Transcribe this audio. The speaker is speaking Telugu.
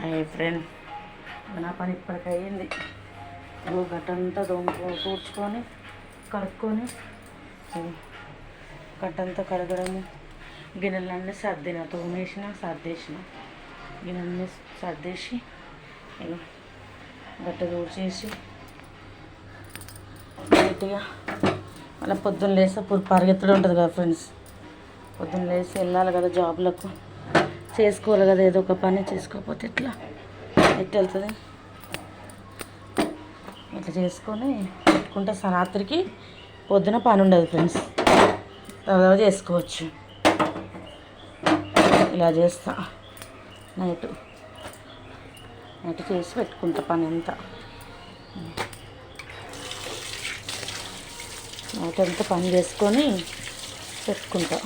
హాయ్ ఫ్రెండ్, నా పని ఇప్పటికి అయ్యింది. గట్టంతా తూడ్చుకొని కడుక్కొని గట్టంతా కడగడము, గిన్నెలన్నీ సర్దిన, సర్దేసిన గిన్నెలన్నీ సర్దేసి గట్ట తూడ్చేసి నీట్గా మళ్ళీ పొద్దున్న లేస్తే పరిగెత్తడం ఉంటుంది కదా ఫ్రెండ్స్. పొద్దున్న లేసి వెళ్ళాలి కదా జాబ్లకు, చేసుకోవాలి కదా, ఏదో ఒక పని చేసుకోకపోతే ఎట్లా వెళ్తుంది. ఇట్లా చేసుకొని పెట్టుకుంటే రాత్రికి పొద్దున పని ఉండదు ఫ్రెండ్స్, తర్వాత చేసుకోవచ్చు. ఇలా చేస్తా, నైట్ చేసి పెట్టుకుంటా పని అంతా. నైట్ అంతా పని చేసుకొని పెట్టుకుంటా.